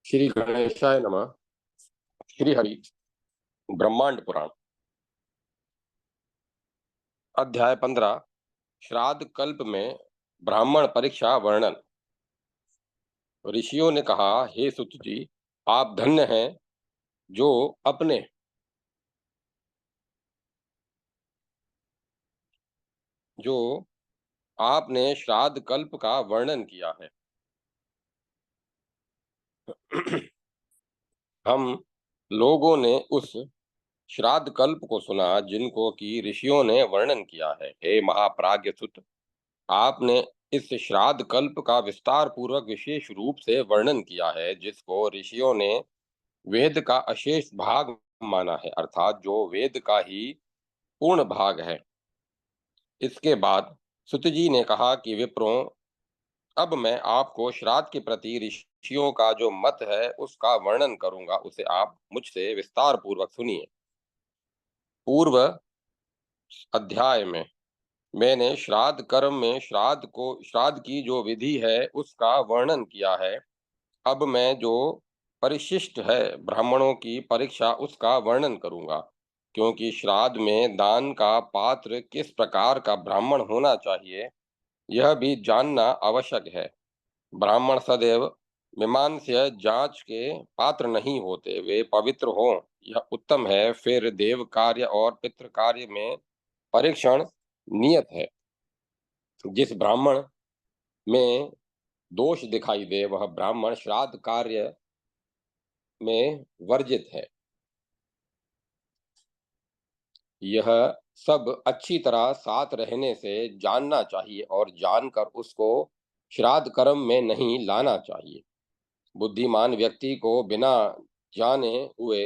श्री गणेशाय नमः। श्री हरि ब्रह्मांड पुराण अध्याय 15 श्राद्ध कल्प में ब्राह्मण परीक्षा वर्णन। ऋषियों ने कहा, हे सुत जी, आप धन्य हैं जो अपने जो आपने श्राद्ध कल्प का वर्णन किया है। हम लोगों ने उस श्राद्ध कल्प को सुना जिनको कि ऋषियों ने वर्णन किया है। हे महाप्राज्य सुत, आपने इस श्राद्ध कल्प का विस्तार पूर्वक विशेष रूप से वर्णन किया है, जिसको ऋषियों ने वेद का अशेष भाग माना है, अर्थात जो वेद का ही पूर्ण भाग है। इसके बाद सुत जी ने कहा कि विप्रों, अब मैं आपको श्राद्ध के प्रति ऋषियों का जो मत है उसका वर्णन करूंगा, उसे आप मुझसे विस्तार पूर्वक सुनिए। पूर्व अध्याय में मैंने श्राद्ध कर्म में श्राद्ध की जो विधि है उसका वर्णन किया है। अब मैं जो परिशिष्ट है ब्राह्मणों की परीक्षा उसका वर्णन करूंगा, क्योंकि श्राद्ध में दान का पात्र किस प्रकार का ब्राह्मण होना चाहिए यह भी जानना आवश्यक है। ब्राह्मण सदैव मीमांस्य जांच के पात्र नहीं होते, वे पवित्र हों यह उत्तम है। फिर देव कार्य और पितृ कार्य में परीक्षण नियत है। जिस ब्राह्मण में दोष दिखाई दे वह ब्राह्मण श्राद्ध कार्य में वर्जित है। यह सब अच्छी तरह साथ रहने से जानना चाहिए और जानकर उसको श्राद्ध कर्म में नहीं लाना चाहिए। बुद्धिमान व्यक्ति को बिना जाने हुए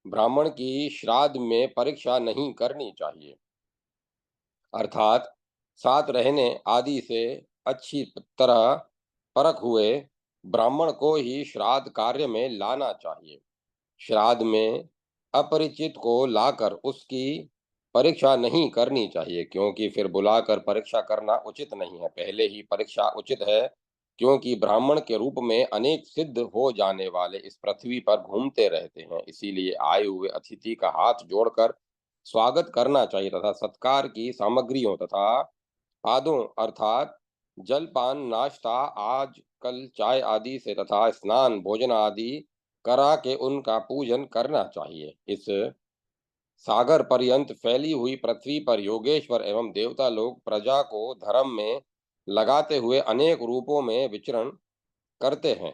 ब्राह्मण की श्राद्ध में परीक्षा नहीं करनी चाहिए, अर्थात साथ रहने आदि से अच्छी तरह परख हुए ब्राह्मण को ही श्राद्ध कार्य में लाना चाहिए। श्राद्ध में अपरिचित को लाकर उसकी परीक्षा नहीं करनी चाहिए, क्योंकि फिर बुलाकर परीक्षा करना उचित नहीं है। पहले ही परीक्षा उचित है, क्योंकि ब्राह्मण के रूप में अनेक सिद्ध हो जाने वाले इस पृथ्वी पर घूमते रहते हैं। इसीलिए आए हुए अतिथि का हाथ जोड़कर स्वागत करना चाहिए तथा सत्कार की सामग्रियों तथा आदों अर्थात जलपान, नाश्ता, आज कल चाय आदि से तथा स्नान भोजन आदि करा के उनका पूजन करना चाहिए। इस सागर पर्यंत फैली हुई पृथ्वी पर योगेश्वर एवं देवता लोग प्रजा को धर्म में लगाते हुए अनेक रूपों में विचरण करते हैं।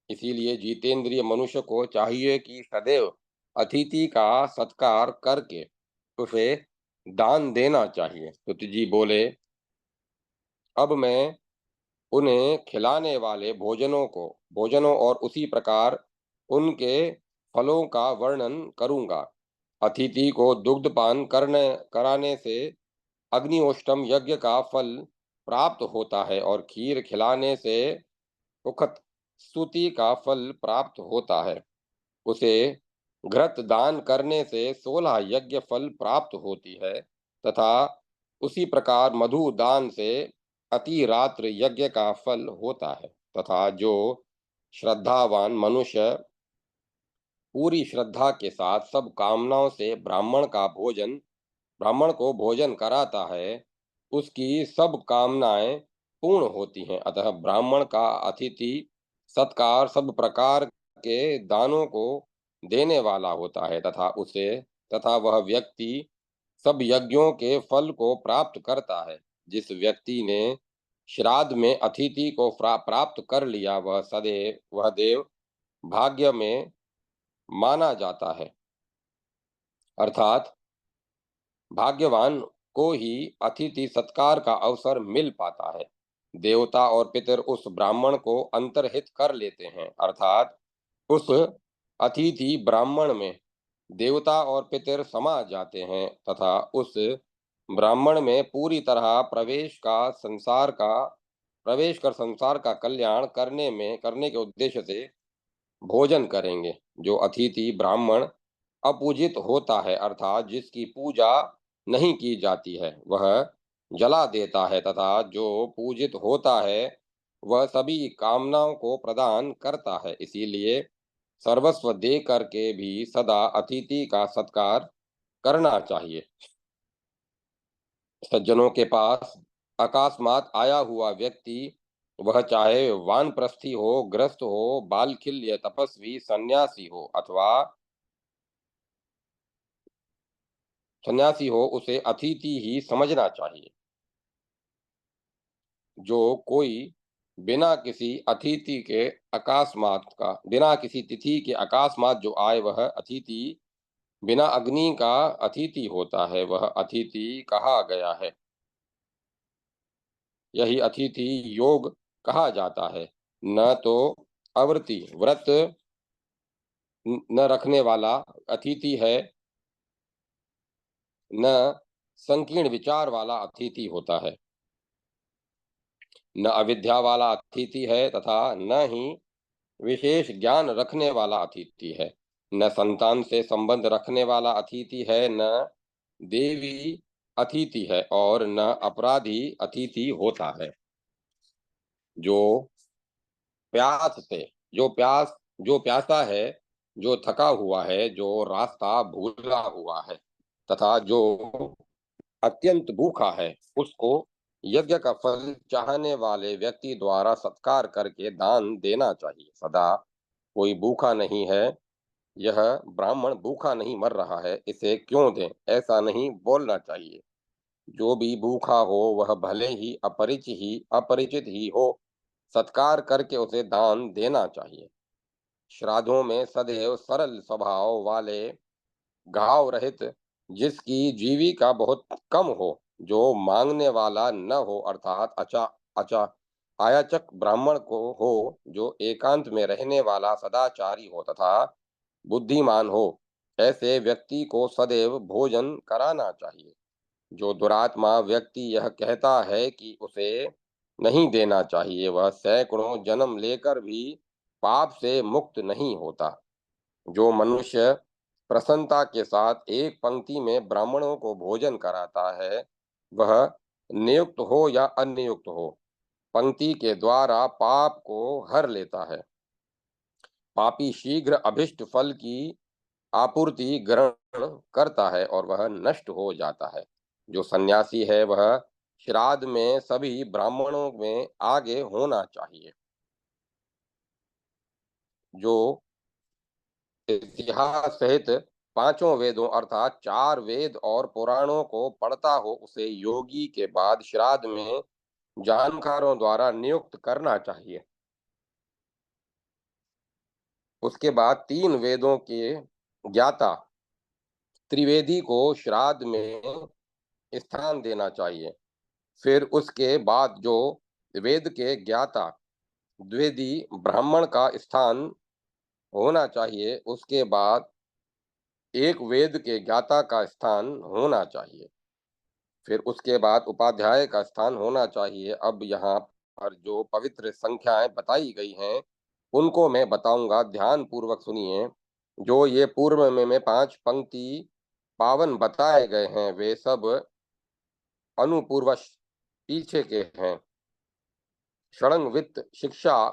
इसीलिए जितेंद्रिय मनुष्य को चाहिए कि सदैव अतिथि का सत्कार करके उसे दान देना चाहिए। स्तुति जी बोले, अब मैं उन्हें खिलाने वाले भोजनों और उसी प्रकार उनके फलों का वर्णन करूंगा। अतिथि को दुग्धपान करने कराने से अग्निहोष्टम यज्ञ का फल प्राप्त होता है और खीर खिलाने से उखत स्तुति का फल प्राप्त होता है। उसे घृत दान करने से 16 यज्ञ फल प्राप्त होती है तथा उसी प्रकार मधु दान से अति रात्र यज्ञ का फल होता है। तथा जो श्रद्धावान मनुष्य पूरी श्रद्धा के साथ सब कामनाओं से ब्राह्मण को भोजन कराता है, उसकी सब कामनाएं पूर्ण होती हैं। अतः ब्राह्मण का अतिथि सत्कार सब प्रकार के दानों को देने वाला होता है तथा वह व्यक्ति सब यज्ञों के फल को प्राप्त करता है। जिस व्यक्ति ने श्राद्ध में अतिथि को प्राप्त कर लिया वह देव भाग्य में माना जाता है, अर्थात भाग्यवान को ही अतिथि सत्कार का अवसर मिल पाता है। देवता और पितर उस ब्राह्मण को अंतर्हित कर लेते हैं, अर्थात उस अतिथि ब्राह्मण में देवता और पितर समा जाते हैं तथा उस ब्राह्मण में पूरी तरह प्रवेश कर संसार का कल्याण करने के उद्देश्य से भोजन करेंगे। जो अतिथि ब्राह्मण अपूजित होता है, अर्थात जिसकी पूजा नहीं की जाती है, वह जला देता है तथा जो पूजित होता है वह सभी कामनाओं को प्रदान करता है। इसीलिए सर्वस्व दे करके भी सदा अतिथि का सत्कार करना चाहिए। सज्जनों के पास अकस्मात आया हुआ व्यक्ति, वह चाहे वानप्रस्थी हो, ग्रस्त हो, बालखिल्य, तपस्वी, सन्यासी हो अथवा उसे अतिथि ही समझना चाहिए। जो कोई बिना किसी तिथि के अकस्मात जो आए, वह अतिथि बिना अग्नि का अतिथि होता है, वह अतिथि कहा गया है। यही अतिथि योग कहा जाता है। न तो अवर्ती व्रत न रखने वाला अतिथि है, न संकीर्ण विचार वाला अतिथि होता है, न अविद्या वाला अतिथि है तथा न ही विशेष ज्ञान रखने वाला अतिथि है, न संतान से संबंध रखने वाला अतिथि है, न देवी अतिथि है और न अपराधी अतिथि होता है। जो प्यास से जो प्यासा है, जो थका हुआ है, जो रास्ता भूला हुआ है तथा जो अत्यंत भूखा है, उसको यज्ञ का फल चाहने वाले व्यक्ति द्वारा सत्कार करके दान देना चाहिए। सदा कोई भूखा नहीं है, यह ब्राह्मण भूखा नहीं मर रहा है, इसे क्यों दें, ऐसा नहीं बोलना चाहिए। जो भी भूखा हो, वह भले ही अपरिचित ही हो, सत्कार करके उसे दान देना चाहिए। श्राद्धों में सदैव सरल स्वभाव वाले, घाव रहित, जिसकी जीविका बहुत कम हो, जो मांगने वाला न हो, अर्थात अचा अचा आयाचक ब्राह्मण को हो, जो एकांत में रहने वाला सदाचारी हो तथा बुद्धिमान हो, ऐसे व्यक्ति को सदैव भोजन कराना चाहिए। जो दुरात्मा व्यक्ति यह कहता है कि उसे नहीं देना चाहिए, वह सैकड़ों जन्म लेकर भी पाप से मुक्त नहीं होता। जो मनुष्य प्रसन्नता के साथ एक पंक्ति में ब्राह्मणों को भोजन कराता है, वह नियुक्त हो या अनियुक्त हो, पंक्ति के द्वारा पाप को हर लेता है। पापी शीघ्र अभिष्ट फल की आपूर्ति ग्रहण करता है और वह नष्ट हो जाता है। जो सन्यासी है, वह श्राद्ध में सभी ब्राह्मणों में आगे होना चाहिए। जो इतिहास सहित पांचों वेदों अर्थात चार वेद और पुराणों को पढ़ता हो, उसे योगी के बाद श्राद्ध में जानकारों द्वारा नियुक्त करना चाहिए। उसके बाद तीन वेदों के ज्ञाता त्रिवेदी को श्राद्ध में स्थान देना चाहिए। फिर उसके बाद जो वेद के ज्ञाता द्विवेदी ब्राह्मण का स्थान होना चाहिए, उसके बाद एक वेद के ज्ञाता का स्थान होना चाहिए, फिर उसके बाद उपाध्याय का स्थान होना चाहिए। अब यहाँ पर जो पवित्र संख्याएं बताई गई हैं, उनको मैं बताऊंगा, ध्यान पूर्वक सुनिए। जो ये पूर्व में पांच पंक्ति पावन बताए गए हैं, वे सब अनुपूर्वश पीछे के हैं। षडंग वित्त शिक्षा,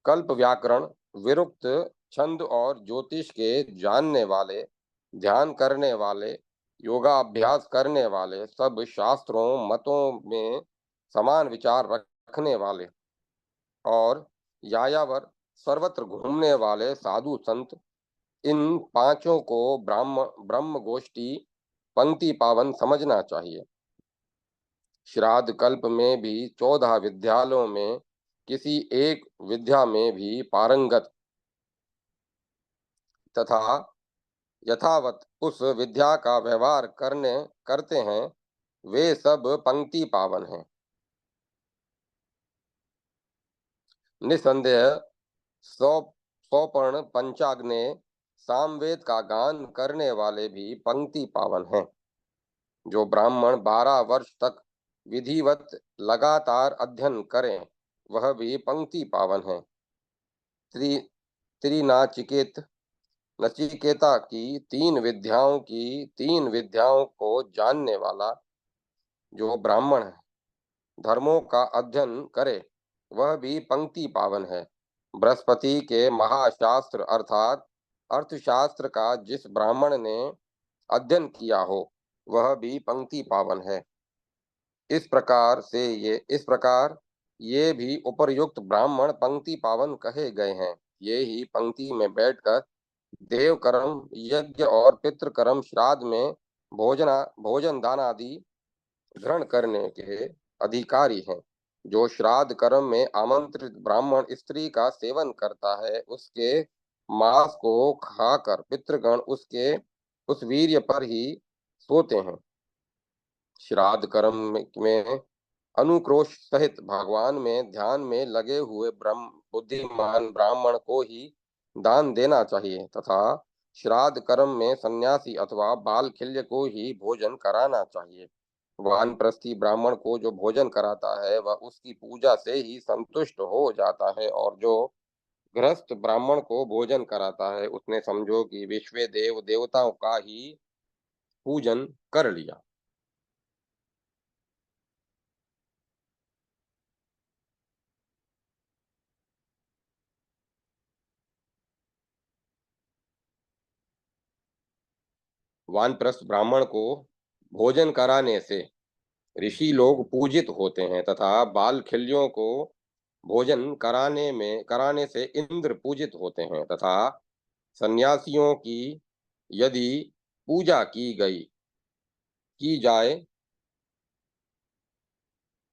कल्प व्याकरण, विरुक्त छंद और ज्योतिष के जानने वाले, ध्यान करने वाले, योगाभ्यास करने वाले, सब शास्त्रों मतों में समान विचार रखने वाले और यायावर सर्वत्र घूमने वाले साधु संत, इन पांचों को ब्रह्म गोष्ठी पंक्ति पावन समझना चाहिए। श्राद्ध कल्प में भी 14 विद्यालयों में किसी एक विद्या में भी पारंगत तथा यथावत उस विद्या का व्यवहार करते हैं, वे सब पंक्ति पावन हैं। निसंदेह सौ सौपर्ण पंचाग्ने सामवेद का गान करने वाले भी पंक्ति पावन हैं। जो ब्राह्मण 12 वर्ष तक विधिवत लगातार अध्ययन करें, वह भी पंक्ति पावन है। त्रि त्रिनाचिकेत नचिकेता की तीन विद्याओं को जानने वाला जो ब्राह्मण है, धर्मों का अध्ययन करे, वह भी पंक्ति पावन है। बृहस्पति के महाशास्त्र अर्थात अर्थशास्त्र का जिस ब्राह्मण ने अध्ययन किया हो, वह भी पंक्ति पावन है। इस प्रकार ये भी उपर्युक्त ब्राह्मण पंक्ति पावन कहे गए हैं। ये ही पंक्ति में बैठकर देव कर्म, यज्ञ और पितृ कर्म, श्राद्ध में भोजन दान आदि ग्रहण करने के अधिकारी हैं। जो श्राद्ध कर्म में आमंत्रित ब्राह्मण स्त्री का सेवन करता है, उसके मांस को खाकर पितृगण उसके उस वीर्य पर ही सोते हैं। श्राद्ध कर्म में अनुक्रोश सहित भगवान में ध्यान में लगे हुए ब्रह्म बुद्धिमान ब्राह्मण को ही दान देना चाहिए तथा श्राद्ध कर्म में सन्यासी अथवा बालखिल्य को ही भोजन कराना चाहिए। वानप्रस्थी ब्राह्मण को जो भोजन कराता है, वह उसकी पूजा से ही संतुष्ट हो जाता है, और जो गृहस्थ ब्राह्मण को भोजन कराता है, उसने समझो कि विश्व देव देवताओं का ही पूजन कर लिया। वानप्रस्थ ब्राह्मण को भोजन कराने से ऋषि लोग पूजित होते हैं तथा बालखिल्यों को भोजन कराने से इंद्र पूजित होते हैं तथा सन्यासियों की यदि पूजा की जाए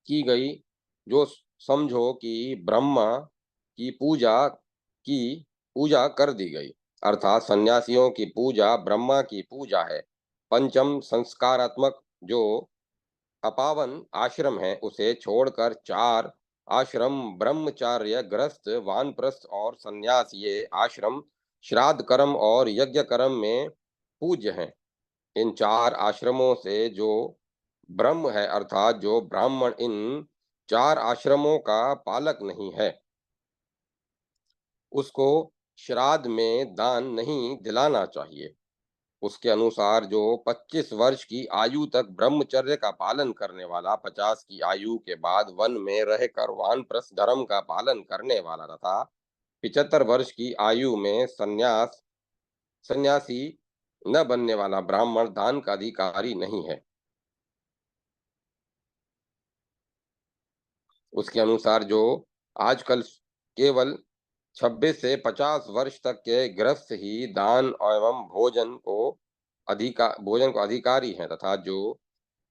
की गई, जो समझो कि ब्रह्मा की की पूजा कर दी गई, अर्थात सन्यासियों की पूजा ब्रह्मा की पूजा है। पंचम संस्कारात्मक जो अपावन आश्रम है, उसे छोड़कर चार आश्रम ब्रह्मचार्य, गृहस्थ, वानप्रस्थ और संन्यास, ये आश्रम श्राद्ध कर्म और यज्ञ कर्म में पूज्य हैं। इन चार आश्रमों से जो ब्रह्म है, अर्थात जो ब्राह्मण इन चार आश्रमों का पालक नहीं है, उसको श्राद्ध में दान नहीं दिलाना चाहिए। उसके अनुसार जो 25 वर्ष की आयु तक ब्रह्मचर्य का पालन करने वाला, 50 की आयु के बाद वन में रहकर वानप्रस्थ धर्म का पालन करने वाला तथा 75 वर्ष की आयु में सन्यासी न बनने वाला ब्राह्मण दान का अधिकारी नहीं है। उसके अनुसार जो आजकल केवल 26 से 50 वर्ष तक के गृहस्थ ही दान एवं भोजन को अधिकारी हैं तथा जो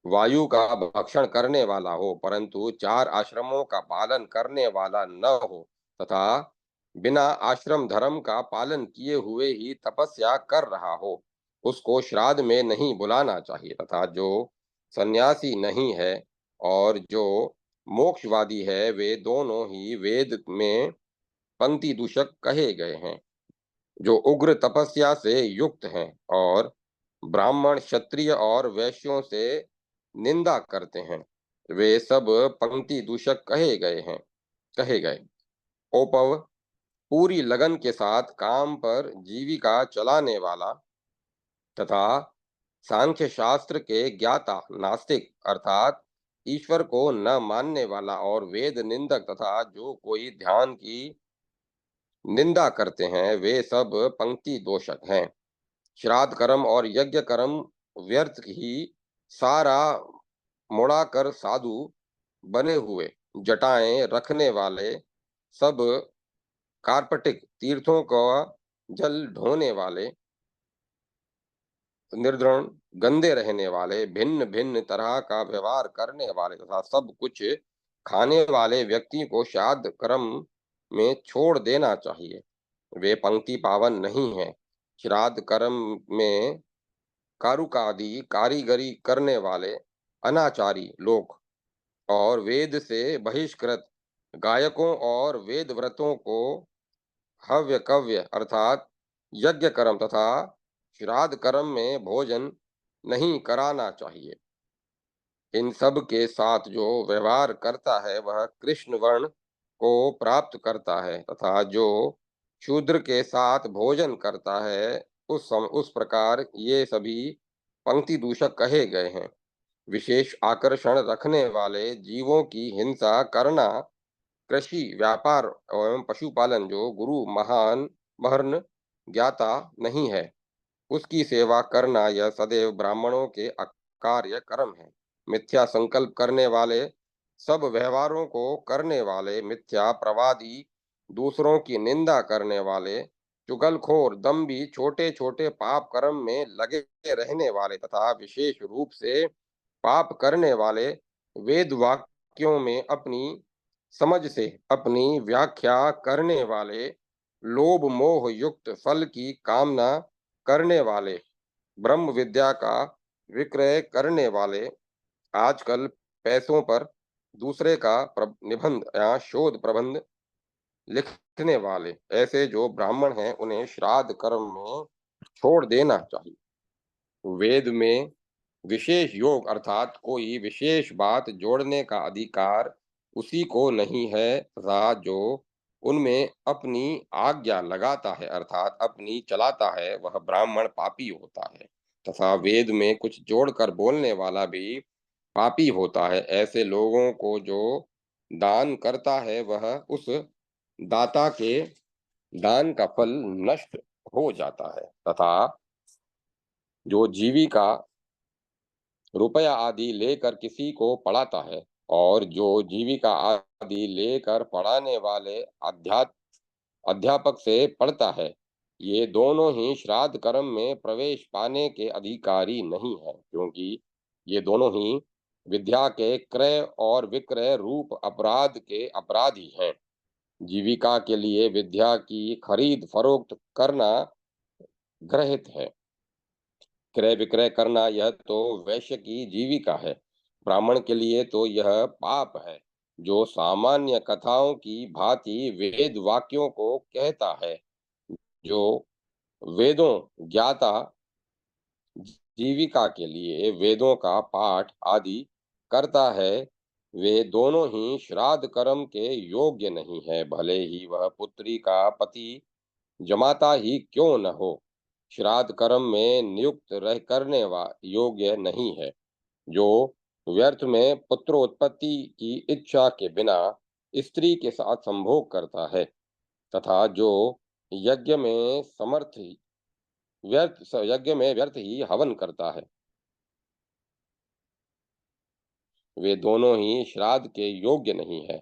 वायु का भक्षण करने वाला हो परंतु चार आश्रमों का पालन करने वाला न हो तथा बिना आश्रम धर्म का पालन किए हुए ही तपस्या कर रहा हो, उसको श्राद्ध में नहीं बुलाना चाहिए तथा जो सन्यासी नहीं है और जो मोक्षवादी है, वे दोनों ही वेद में पंक्ति दूषक कहे गए हैं। जो उग्र तपस्या से युक्त हैं और ब्राह्मण, क्षत्रिय और वैश्यों से निंदा करते हैं, वे सब पंक्ति दूषक कहे गए। ओपव पूरी लगन के साथ काम पर जीविका चलाने वाला तथा सांख्य शास्त्र के ज्ञाता नास्तिक, अर्थात ईश्वर को न मानने वाला और वेद निंदक तथा जो कोई ध्यान की निंदा करते हैं, वे सब पंक्ति दोषक हैं। श्राद्ध कर्म और यज्ञ कर्म व्यर्थ ही सारा मुड़ाकर साधु बने हुए, जटाएं रखने वाले, सब कार्पटिक तीर्थों का जल ढोने वाले, निर्धन, गंदे रहने वाले, भिन्न भिन्न तरह का व्यवहार करने वाले तथा सब कुछ खाने वाले व्यक्ति को श्राद्ध कर्म में छोड़ देना चाहिए। वे पंक्ति पावन नहीं है। श्राद्ध कर्म में कारुकादि कारीगरी करने वाले अनाचारी लोग और वेद से बहिष्कृत गायकों और वेद व्रतों को हव्य कव्य अर्थात यज्ञ कर्म तथा श्राद्ध कर्म में भोजन नहीं कराना चाहिए। इन सब के साथ जो व्यवहार करता है, वह कृष्ण वर्ण को प्राप्त करता है तथा जो शूद्र के साथ भोजन करता है, उस प्रकार ये सभी पंक्ति दूषक कहे गए हैं। विशेष आकर्षण रखने वाले जीवों की हिंसा करना कृषि, व्यापार एवं पशुपालन जो गुरु महान महर्न ज्ञाता नहीं है, उसकी सेवा करना यह सदैव ब्राह्मणों के अकार्य कर्म है। मिथ्या संकल्प करने वाले, सब व्यवहारों को करने वाले, मिथ्या प्रवादी, दूसरों की निंदा करने वाले, चुगलखोर, दम्भी, छोटे छोटे पाप कर्म में लगे रहने वाले तथा विशेष रूप से पाप करने वाले, वेद वाक्यों में अपनी समझ से अपनी व्याख्या करने वाले, लोभ मोह युक्त फल की कामना करने वाले, ब्रह्म विद्या का विक्रय करने वाले, आजकल पैसों पर दूसरे का निबंध या शोध प्रबंध लिखने वाले, ऐसे जो ब्राह्मण हैं उन्हें श्राद्ध कर्म में छोड़ देना चाहिए। वेद में विशेष योग अर्थात कोई विशेष बात जोड़ने का अधिकार उसी को नहीं है तथा जो उनमें अपनी आज्ञा लगाता है अर्थात अपनी चलाता है, वह ब्राह्मण पापी होता है तथा वेद में कुछ जोड़कर बोलने वाला भी पापी होता है। ऐसे लोगों को जो दान करता है वह उस दाता के दान का फल नष्ट हो जाता है तथा जो जीविका रुपया आदि लेकर किसी को पढ़ाता है और जो जीविका आदि लेकर पढ़ाने वाले अध्यापक से पढ़ता है, ये दोनों ही श्राद्ध कर्म में प्रवेश पाने के अधिकारी नहीं है, क्योंकि ये दोनों ही विद्या के क्रय और विक्रय रूप अपराध के अपराधी हैं। जीविका के लिए विद्या की खरीद फरोख्त करना गृहीत है, क्रय विक्रय करना यह तो वैश्य की जीविका है। ब्राह्मण के लिए तो यह पाप है, जो सामान्य कथाओं की भांति वेद वाक्यों को कहता है, जो वेदों ज्ञाता जीविका के लिए वेदों का पाठ आदि करता है, वे दोनों ही श्राद्ध कर्म के योग्य नहीं है, भले ही वह पुत्री का पति जमाता ही क्यों न हो। श्राद्ध कर्म में नियुक्त रह करने वा योग्य नहीं है, जो व्यर्थ में पुत्रोत्पत्ति की इच्छा के बिना स्त्री के साथ संभोग करता है तथा जो यज्ञ में समर्थ ही यज्ञ में व्यर्थ ही हवन करता है, वे दोनों ही श्राद्ध के योग्य नहीं है।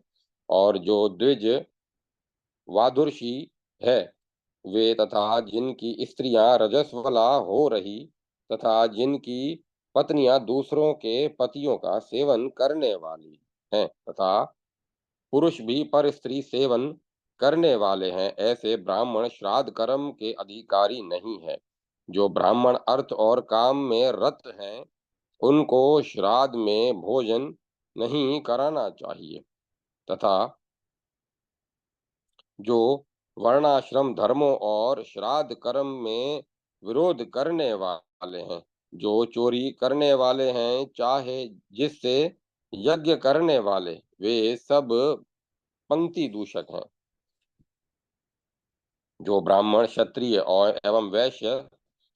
और जो द्विज वाधुर्षी है, वे तथा जिनकी स्त्रियां रजस्वला हो रही तथा जिनकी पत्नियां दूसरों के पतियों का सेवन करने वाली हैं तथा पुरुष भी पर स्त्री सेवन करने वाले हैं, ऐसे ब्राह्मण श्राद्ध कर्म के अधिकारी नहीं है। जो ब्राह्मण अर्थ और काम में रत हैं, उनको श्राद्ध में भोजन नहीं कराना चाहिए तथा जो वर्णाश्रम धर्मों और श्राद्ध कर्म में विरोध करने वाले हैं, जो चोरी करने वाले हैं, चाहे जिससे यज्ञ करने वाले, वे सब पंक्ति दूषक हैं। जो ब्राह्मण, क्षत्रिय और एवं वैश्य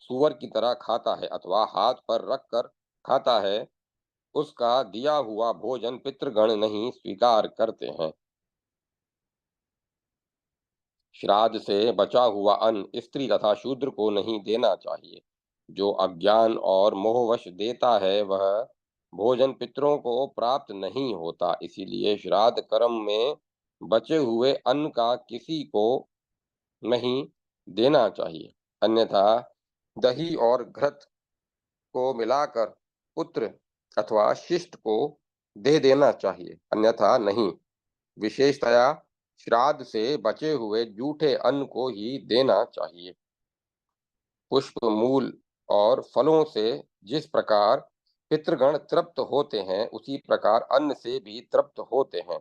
सूअर की तरह खाता है अथवा हाथ पर रख कर खाता है, उसका दिया हुआ भोजन पितृगण नहीं स्वीकार करते हैं। श्राद्ध से बचा हुआ अन्न स्त्री तथा शूद्र को नहीं देना चाहिए। जो अज्ञान और मोहवश देता है, वह भोजन पितरों को प्राप्त नहीं होता। इसीलिए श्राद्ध कर्म में बचे हुए अन्न का किसी को नहीं देना चाहिए, अन्यथा दही और घृत को मिलाकर पुत्र अथवा शिष्ट को दे देना चाहिए, अन्यथा नहीं। विशेषतया श्राद्ध से बचे हुए जूठे अन्न को ही देना चाहिए। पुष्प, मूल और फलों से जिस प्रकार पितृगण तृप्त होते हैं, उसी प्रकार अन्न से भी तृप्त होते हैं।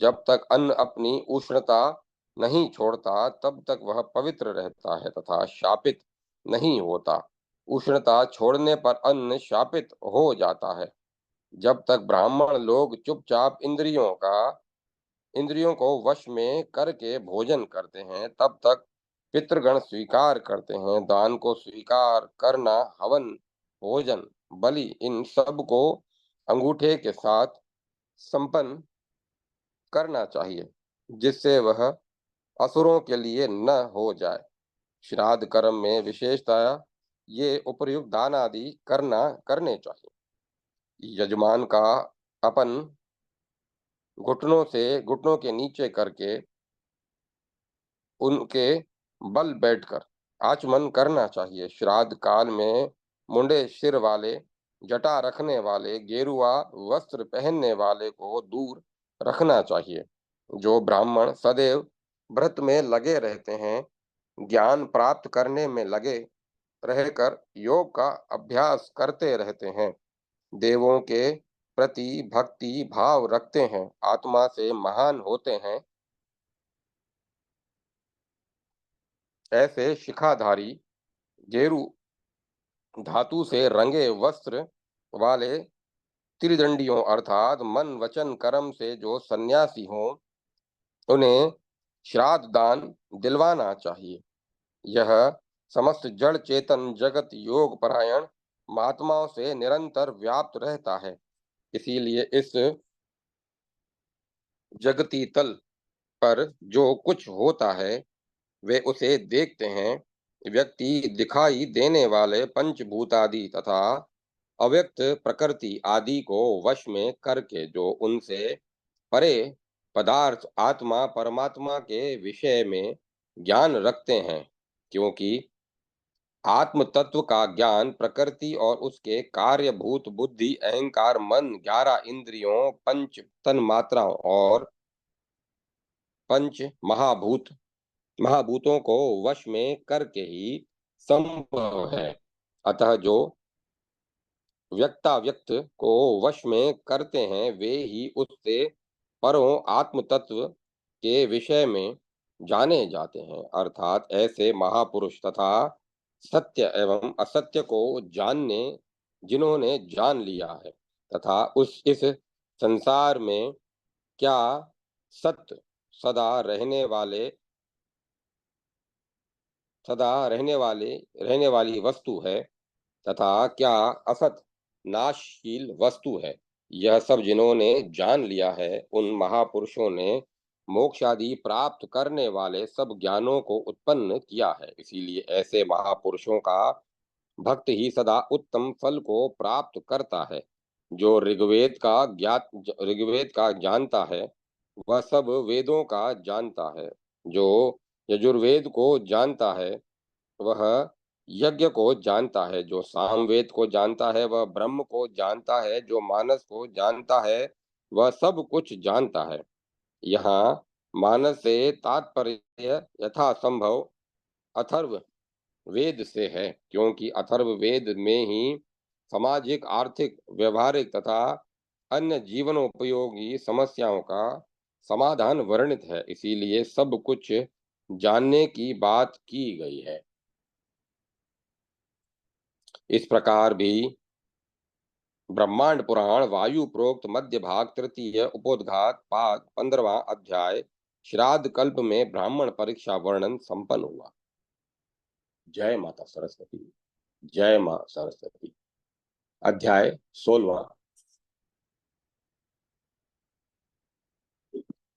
जब तक अन्न अपनी उष्णता नहीं छोड़ता, तब तक वह पवित्र रहता है तथा शापित नहीं होता। उष्णता छोड़ने पर अन्न शापित हो जाता है। जब तक ब्राह्मण लोग चुपचाप इंद्रियों को वश में करके भोजन करते हैं, तब तक पितृगण स्वीकार करते हैं। दान को स्वीकार करना, हवन, भोजन, बलि, इन सब को अंगूठे के साथ संपन्न करना चाहिए। जिससे वह असुरों के लिए न हो जाए। श्राद्ध कर्म में विशेषतः ये उपर्युक्त दान आदि करने चाहिए। यजमान का अपन घुटनों के नीचे करके उनके बल बैठकर आचमन करना चाहिए। श्राद्ध काल में मुंडे सिर वाले, जटा रखने वाले, गेरुआ वस्त्र पहनने वाले को दूर रखना चाहिए। जो ब्राह्मण सदैव व्रत में लगे रहते हैं, ज्ञान प्राप्त करने में लगे रहकर योग का अभ्यास करते रहते हैं, देवों के प्रति भक्ति भाव रखते हैं, आत्मा से महान होते हैं, ऐसे शिखाधारी गेरु धातु से रंगे वस्त्र वाले त्रिदंडियों अर्थात मन वचन कर्म से जो सन्यासी हों, उन्हें श्राद्ध दान दिलवाना चाहिए। यह समस्त जड़ चेतन जगत योग परायण महात्माओं से निरंतर व्याप्त रहता है। इसीलिए इस जगती तल पर जो कुछ होता है, वे उसे देखते हैं। व्यक्ति दिखाई देने वाले पंचभूतादि तथा अव्यक्त प्रकृति आदि को वश में करके जो उनसे परे पदार्थ आत्मा परमात्मा के विषय में ज्ञान रखते हैं, क्योंकि आत्म तत्व का ज्ञान प्रकृति और उसके कार्यभूत बुद्धि अहंकार मन 11 इंद्रियों पंच तन मात्राओं और पंच महाभूतों को वश में करके ही संभव है। अतः जो व्यक्ताव्यक्त को वश में करते हैं, वे ही उससे परों आत्म तत्व के विषय में जाने जाते हैं। अर्थात ऐसे महापुरुष तथा सत्य एवं असत्य को जानने जिन्होंने जान लिया है तथा उस इस संसार में क्या सत्य सदा रहने वाले रहने वाली वस्तु है तथा क्या असत नाशशील वस्तु है, यह सब जिन्होंने जान लिया है, उन महापुरुषों ने मोक्ष आदि प्राप्त करने वाले सब ज्ञानों को उत्पन्न किया है। इसीलिए ऐसे महापुरुषों का भक्त ही सदा उत्तम फल को प्राप्त करता है। जो ऋग्वेद का जानता है, वह सब वेदों का जानता है। जो यजुर्वेद को जानता है, वह यज्ञ को जानता है। जो सामवेद को जानता है, वह ब्रह्म को जानता है। जो मानस को जानता है, वह सब कुछ जानता है। यहाँ मानस से तात्पर्य यथासंभव अथर्व वेद से है, क्योंकि अथर्व वेद में ही सामाजिक आर्थिक व्यवहारिक तथा अन्य जीवनोपयोगी समस्याओं का समाधान वर्णित है। इसीलिए सब कुछ जानने की बात की गई है। इस प्रकार भी ब्रह्मांड पुराण वायु प्रोक्त मध्य भाग तृतीय उपोद्घात पाद 15वां अध्याय श्राद्ध कल्प में ब्राह्मण परीक्षा वर्णन संपन्न हुआ। जय माता सरस्वती। जय मां सरस्वती। अध्याय 16वां।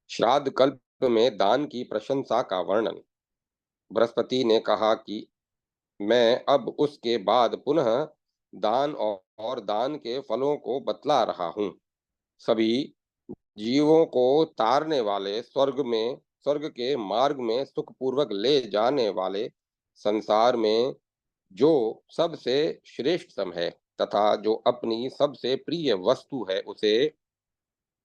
श्राद्ध कल्प में दान की प्रशंसा का वर्णन। बृहस्पति ने कहा कि मैं अब उसके बाद पुनः दान और दान के फलों को बतला रहा हूँ। सभी जीवों को तारने वाले स्वर्ग के मार्ग में सुखपूर्वक ले जाने वाले संसार में जो सबसे श्रेष्ठतम है तथा जो अपनी सबसे प्रिय वस्तु है, उसे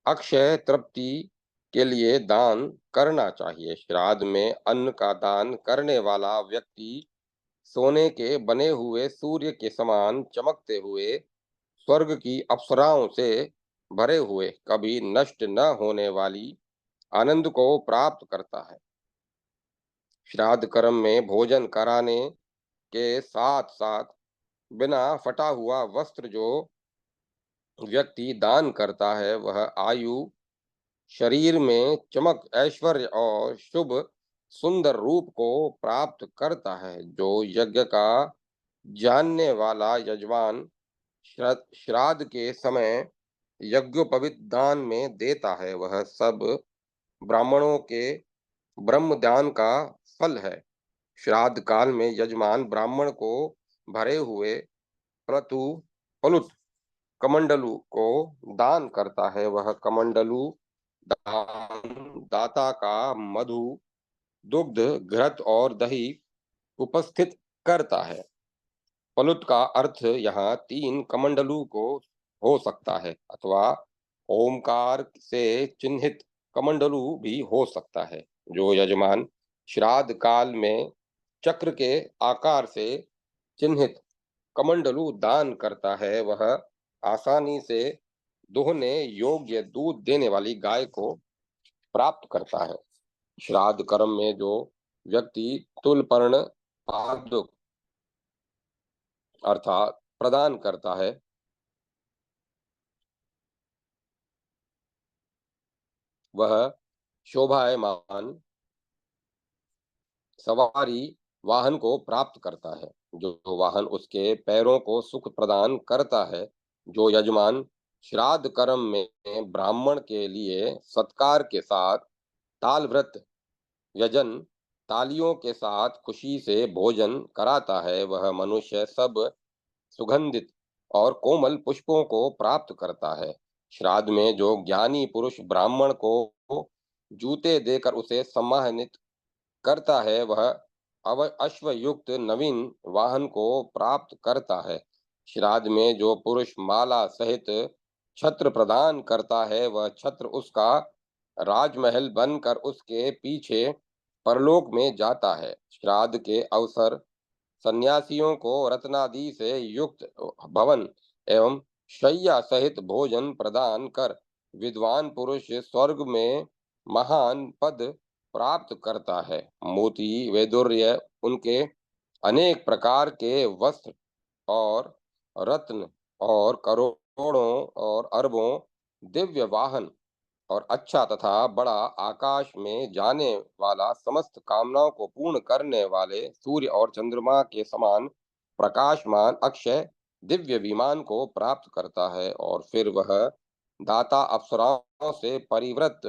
अक्षय तृप्ति के लिए दान करना चाहिए। श्राद्ध में अन्न का दान करने वाला व्यक्ति सोने के बने हुए सूर्य के समान चमकते हुए स्वर्ग की अप्सराओं से भरे हुए कभी नष्ट न होने वाली आनंद को प्राप्त करता है। श्राद्ध कर्म में भोजन कराने के साथ साथ बिना फटा हुआ वस्त्र जो व्यक्ति दान करता है, वह आयु शरीर में चमक ऐश्वर्य और शुभ सुंदर रूप को प्राप्त करता है। जो यज्ञ का जानने वाला यजमान श्राद्ध के समय यज्ञोपवीत दान में देता है, वह सब ब्राह्मणों के ब्रह्मदान का फल है। श्राद्ध काल में यजमान ब्राह्मण को भरे हुए क्रतु फलुत कमंडलू को दान करता है। वह कमंडलू दान दाता का मधु, दुग्ध, घृत और दही उपस्थित करता है। फलुत का अर्थ यहाँ तीन कमंडलू को हो सकता है, अथवा ओमकार से चिन्हित कमंडलू भी हो सकता है। जो यजमान श्राद्ध काल में चक्र के आकार से चिन्हित कमंडलू दान करता है, वह आसानी से दोहने योग्य दूध देने वाली गाय को प्राप्त करता है। श्राद्ध कर्म में जो व्यक्ति तुलपर्ण पादुक अर्थात प्रदान करता है, वह शोभायमान सवारी वाहन को प्राप्त करता है। जो वाहन उसके पैरों को सुख प्रदान करता है। जो यजमान श्राद्ध कर्म में ब्राह्मण के लिए सत्कार के साथ ताल व्रत व्यजन तालियों के साथ खुशी से भोजन कराता है, वह मनुष्य सब सुगंधित और कोमल पुष्पों को प्राप्त करता है। श्राद्ध में जो ज्ञानी पुरुष ब्राह्मण को जूते देकर उसे सम्मानित करता है, वह अश्वयुक्त नवीन वाहन को प्राप्त करता है। श्राद्ध में जो पुरुष माला सहित छत्र प्रदान करता है, वह छत्र उसका राजमहल बनकर उसके पीछे परलोक में जाता है। श्राद्ध के अवसर सन्यासियों को रत्नादि से युक्त भवन एवं शय्या सहित भोजन प्रदान कर विद्वान पुरुष स्वर्ग में महान पद प्राप्त करता है। मोती वैदुर्य उनके अनेक प्रकार के वस्त्र और रत्न और करोड़ों और अरबों दिव्य वाहन और अच्छा तथा बड़ा आकाश में जाने वाला समस्त कामनाओं को पूर्ण करने वाले सूर्य और चंद्रमा के समान प्रकाशमान अक्षय दिव्य विमान को प्राप्त करता है। और फिर वह दाता अप्सराओं से परिवृत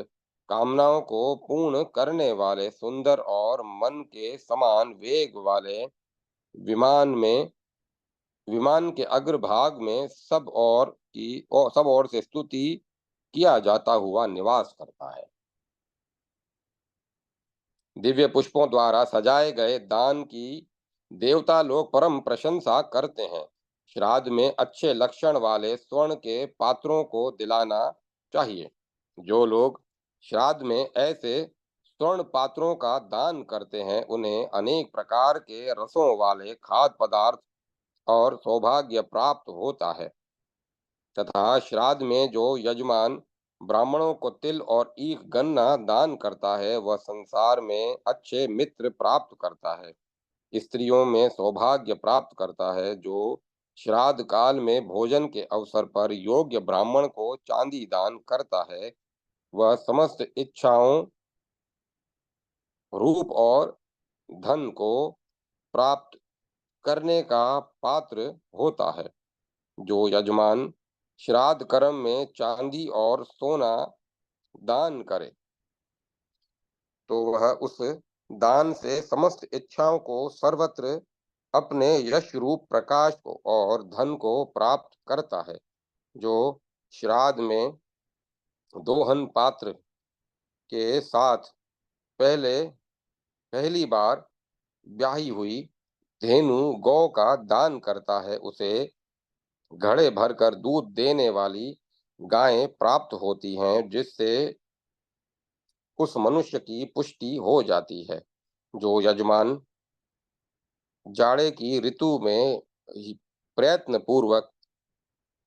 कामनाओं को पूर्ण करने वाले सुंदर और मन के समान वेग वाले विमान में विमान के अग्रभाग में सब ओर से स्तुति किया जाता हुआ निवास करता है। दिव्य पुष्पों द्वारा सजाए गए दान की देवता लोग परम प्रशंसा करते हैं। श्राद्ध में अच्छे लक्षण वाले स्वर्ण के पात्रों को दिलाना चाहिए। जो लोग श्राद्ध में ऐसे स्वर्ण पात्रों का दान करते हैं, उन्हें अनेक प्रकार के रसों वाले खाद्य पदार्थ और सौभाग्य प्राप्त होता है। तथा श्राद्ध में जो यजमान ब्राह्मणों को तिल और ईख गन्ना दान करता है, वह संसार में अच्छे मित्र प्राप्त करता है, स्त्रियों में सौभाग्य प्राप्त करता है। जो श्राद्ध काल में भोजन के अवसर पर योग्य ब्राह्मण को चांदी दान करता है, वह समस्त इच्छाओं रूप और धन को प्राप्त करने का पात्र होता है। जो यजमान श्राद्ध कर्म में चांदी और सोना दान करे, तो वह उस दान से समस्त इच्छाओं को सर्वत्र अपने यश रूप प्रकाश को और धन को प्राप्त करता है। जो श्राद्ध में दोहन पात्र के साथ पहले पहली बार ब्याही हुई धेनु गौ का दान करता है, उसे घड़े भरकर दूध देने वाली गायें प्राप्त होती हैं, जिससे उस मनुष्य की पुष्टि हो जाती है। जो यजमान जाड़े की ऋतु में प्रयत्न पूर्वक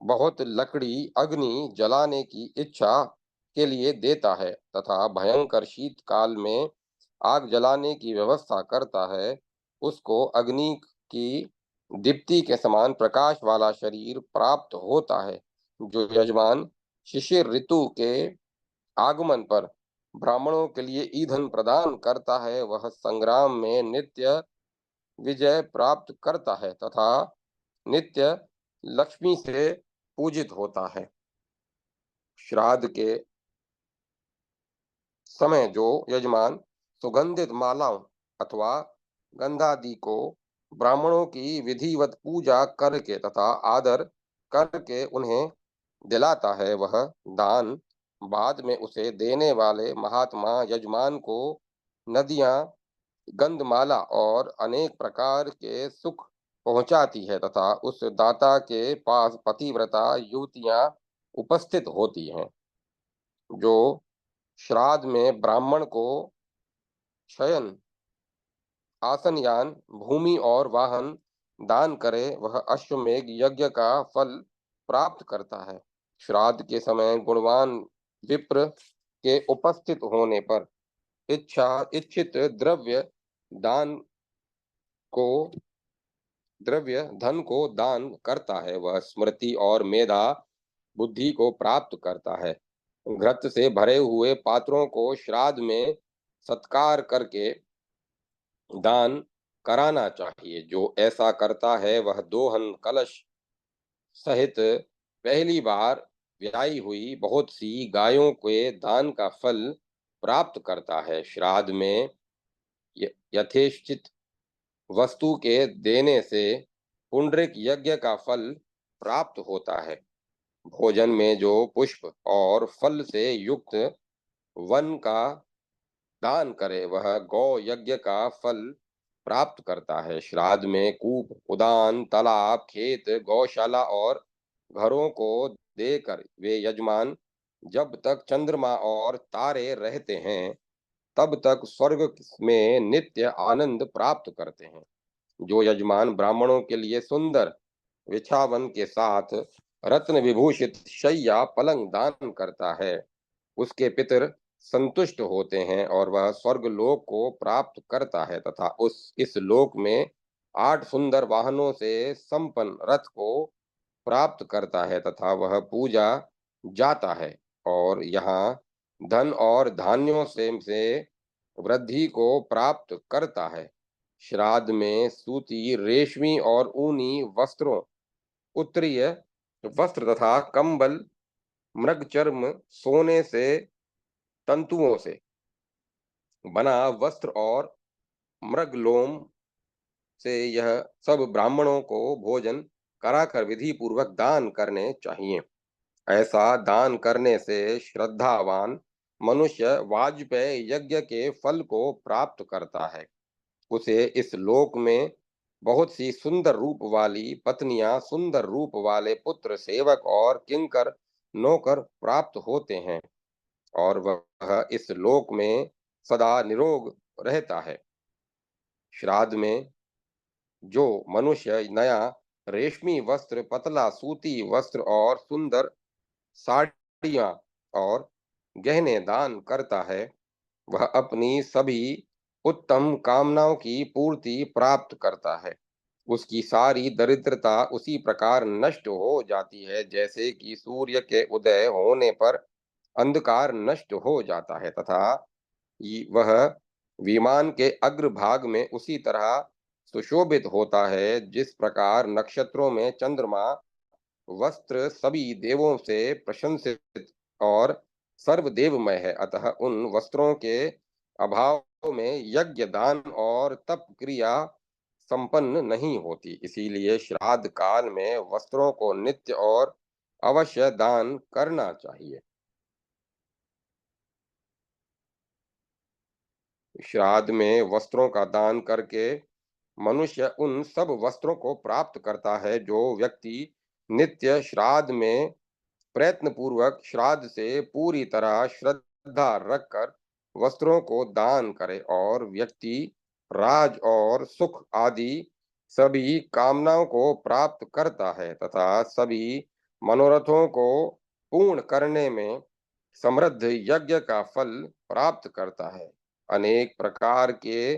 बहुत लकड़ी अग्नि जलाने की इच्छा के लिए देता है तथा भयंकर शीतकाल में आग जलाने की व्यवस्था करता है, उसको अग्नि की दीप्ति के समान प्रकाश वाला शरीर प्राप्त होता है। जो यजमान शिशिर ऋतु के आगमन पर ब्राह्मणों के लिए ईंधन प्रदान करता है, वह संग्राम में नित्य विजय प्राप्त करता है तथा नित्य लक्ष्मी से पूजित होता है। श्राद्ध के समय जो यजमान सुगंधित मालाओं अथवा गंधादि को ब्राह्मणों की विधिवत पूजा करके तथा आदर करके उन्हें दिलाता है, वह दान बाद में उसे देने वाले महात्मा यजमान को नदियां, गंधमाला और अनेक प्रकार के सुख पहुंचाती है तथा उस दाता के पास पतिव्रता युवतियां उपस्थित होती हैं। जो श्राद्ध में ब्राह्मण को शयन आसन यान भूमि और वाहन दान करे, वह अश्वमेध यज्ञ का फल प्राप्त करता है। श्राद्ध के समय गुणवान विप्र के उपस्थित होने पर इच्छित दान को द्रव्य धन को दान करता है, वह स्मृति और मेधा बुद्धि को प्राप्त करता है। घृत से भरे हुए पात्रों को श्राद्ध में सत्कार करके दान कराना चाहिए। जो ऐसा करता है वह दोहन कलश सहित पहली बार ब्याई हुई बहुत सी गायों के दान का फल प्राप्त करता है। श्राद्ध में यथेष्टित वस्तु के देने से पुंडरिक यज्ञ का फल प्राप्त होता है। भोजन में जो पुष्प और फल से युक्त वन का दान करे, वह गौ यज्ञ का फल प्राप्त करता है। श्राद्ध में कूप, उद्यान, तालाब, खेत, गौशाला और घरों को देकर वे यजमान जब तक चंद्रमा और तारे रहते हैं तब तक स्वर्ग में नित्य आनंद प्राप्त करते हैं। जो यजमान ब्राह्मणों के लिए सुंदर विछावन के साथ रत्न विभूषित शैया पलंग दान करता है, उसके पितर संतुष्ट होते हैं और वह स्वर्ग लोक को प्राप्त करता है तथा उस इस लोक में 8 सुंदर वाहनों से संपन्न रथ को प्राप्त करता है तथा वह पूजा जाता है और यहाँ धन और धान्यों से वृद्धि को प्राप्त करता है। श्राद्ध में सूती, रेशमी और ऊनी वस्त्रों, उत्तरीय वस्त्र तथा कंबल, मृगचर्म, सोने से तंतुओं से बना वस्त्र और मृगलोम से यह सब ब्राह्मणों को भोजन कराकर विधि पूर्वक दान करने चाहिए। ऐसा दान करने से श्रद्धावान मनुष्य वाजपेय यज्ञ के फल को प्राप्त करता है। उसे इस लोक में बहुत सी सुंदर रूप वाली पत्नियां, सुंदर रूप वाले पुत्र, सेवक और किंकर नौकर प्राप्त होते हैं और वह इस लोक में सदा निरोग रहता है। श्राद्ध में जो मनुष्य नया रेशमी वस्त्र, पतला सूती वस्त्र और सुंदर साड़ियां और गहने दान करता है, वह अपनी सभी उत्तम कामनाओं की पूर्ति प्राप्त करता है। उसकी सारी दरिद्रता उसी प्रकार नष्ट हो जाती है जैसे कि सूर्य के उदय होने पर अंधकार नष्ट हो जाता है तथा वह विमान के अग्रभाग में उसी तरह सुशोभित होता है जिस प्रकार नक्षत्रों में चंद्रमा वस्त्र सभी देवों से प्रशंसित और सर्वदेवमय है। अतः उन वस्त्रों के अभाव में यज्ञ, दान और तप क्रिया संपन्न नहीं होती। इसीलिए श्राद्ध काल में वस्त्रों को नित्य और अवश्य दान करना चाहिए। श्राद्ध में वस्त्रों का दान करके मनुष्य उन सब वस्त्रों को प्राप्त करता है जो व्यक्ति नित्य श्राद्ध में प्रयत्न पूर्वक श्राद्ध से पूरी तरह श्रद्धा रखकर वस्त्रों को दान करे और व्यक्ति राज और सुख आदि सभी कामनाओं को प्राप्त करता है तथा सभी मनोरथों को पूर्ण करने में समृद्ध यज्ञ का फल प्राप्त करता है। अनेक प्रकार के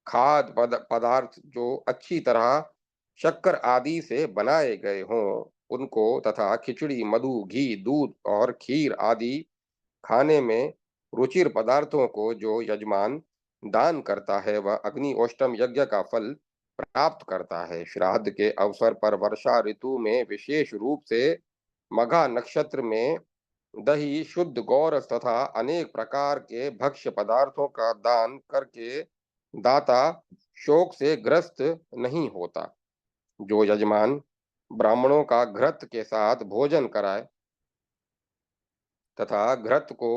पदार्थ जो अच्छी तरह शक्कर आदि से बनाए गए हों, उनको तथा खिचड़ी, मधु, घी, दूध और खीर आदि खाने में रुचिर पदार्थों को जो यजमान दान करता है, वह अग्नि ओष्टम यज्ञ का फल प्राप्त करता है। श्राद्ध के अवसर पर वर्षा ऋतु में विशेष रूप से मघा नक्षत्र में दही, शुद्ध गौरस तथा अनेक प्रकार के भक्ष्य पदार्थों का दान करके दाता शोक से ग्रस्त नहीं होता। जो यजमान ब्राह्मणों का घृत के साथ भोजन कराए तथा घृत को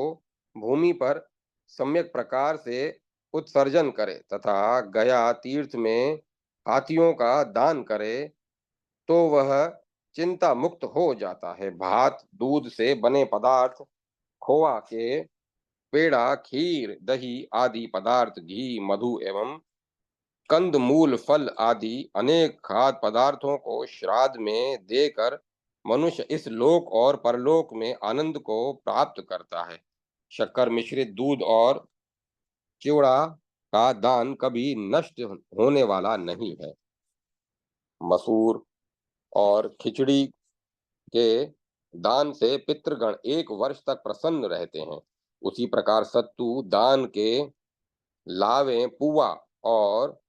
भूमि पर सम्यक प्रकार से उत्सर्जन करे तथा गया तीर्थ में हाथियों का दान करे, तो वह चिंता मुक्त हो जाता है। भात, दूध से बने पदार्थ, खोआ के पेड़ा, खीर, दही आदि पदार्थ, घी, मधु एवं कंद मूल फल आदि अनेक खाद्य पदार्थों को श्राद्ध में देकर मनुष्य इस लोक और परलोक में आनंद को प्राप्त करता है। शक्कर मिश्रित दूध और चिवड़ा का दान कभी नष्ट होने वाला नहीं है। मसूर और खिचड़ी के दान से पितृगण 1 वर्ष तक प्रसन्न रहते हैं। उसी प्रकार सत्तू दान के लावे, पुआ और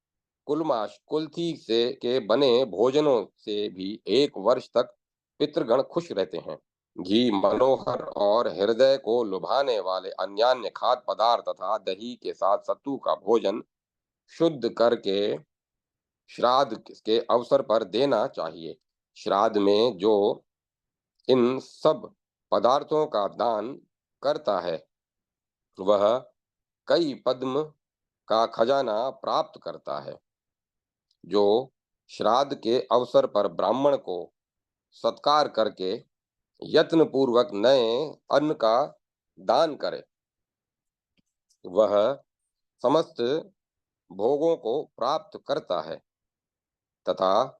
कुलमाश, कुल्थी से के बने भोजनों से भी 1 वर्ष तक पितृगण खुश रहते हैं। घी मनोहर और हृदय को लुभाने वाले अन्यान्य खाद्य पदार्थ तथा दही के साथ सत्तू का भोजन शुद्ध करके श्राद्ध के अवसर पर देना चाहिए। श्राद्ध में जो इन सब पदार्थों का दान करता है, वह कई पद्म का खजाना प्राप्त करता है। जो श्राद्ध के अवसर पर ब्राह्मण को सत्कार करके यत्न पूर्वक नए अन्न का दान करे, वह समस्त भोगों को प्राप्त करता है तथा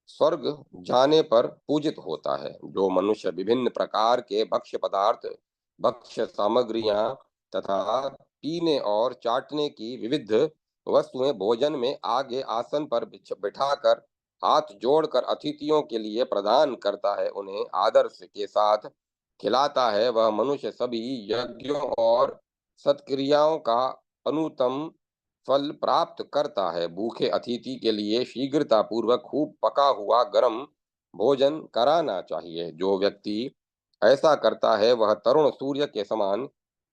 स्वर्ग जाने पर पूजित होता है। जो मनुष्य विभिन्न प्रकार के भक्ष्य पदार्थ, भक्ष्य सामग्रियां तथा पीने और चाटने की विविध वस्तुएं भोजन में आगे आसन पर बिठाकर हाथ जोड़कर अतिथियों के लिए प्रदान करता है, उन्हें आदर के साथ खिलाता है, वह मनुष्य सभी यज्ञों और सत्क्रियाओं का अनुत्तम फल प्राप्त करता है। भूखे अतिथि के लिए शीघ्रता पूर्वक खूब पका हुआ गर्म भोजन कराना चाहिए। जो व्यक्ति ऐसा करता है, वह तरुण सूर्य के समान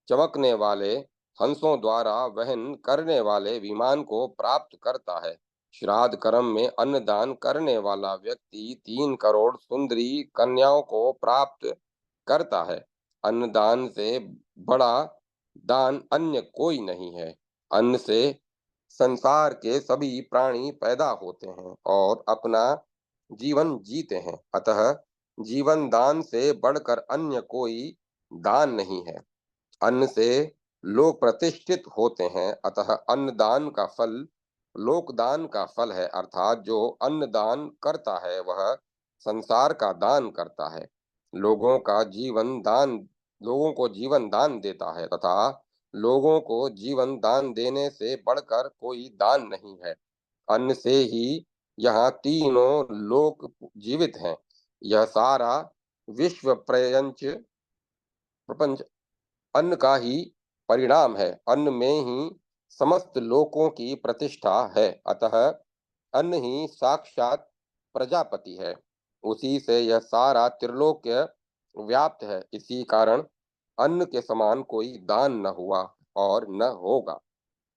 चमकने वाले हंसों द्वारा वहन करने वाले विमान को प्राप्त करता है। श्राद्ध कर्म में अन्नदान करने वाला व्यक्ति 3 करोड़ सुंदरी कन्याओं को प्राप्त करता है। अन्नदान से बड़ा दान अन्य कोई नहीं है। अन्न से संसार के सभी प्राणी पैदा होते हैं और अपना जीवन जीते हैं, अतः जीवन दान से बढ़कर अन्य कोई दान नहीं है। अन्न से लोग प्रतिष्ठित होते हैं, अतः अन्नदान का फल लोकदान का फल है, अर्थात जो अन्नदान करता है वह संसार का दान करता है। लोगों का जीवन दान लोगों को जीवन दान देता है तथा लोगों को जीवन दान देने से बढ़कर कोई दान नहीं है। अन्न से ही यहाँ तीनों लोक जीवित हैं। यह सारा विश्व प्रपंच अन्न का ही परिणाम है। अन्न में ही समस्त लोकों की प्रतिष्ठा है, अतः अन्न ही साक्षात प्रजापति है। उसी से यह सारा त्रिलोक्य व्याप्त है। इसी कारण अन्न के समान कोई दान न हुआ और न होगा।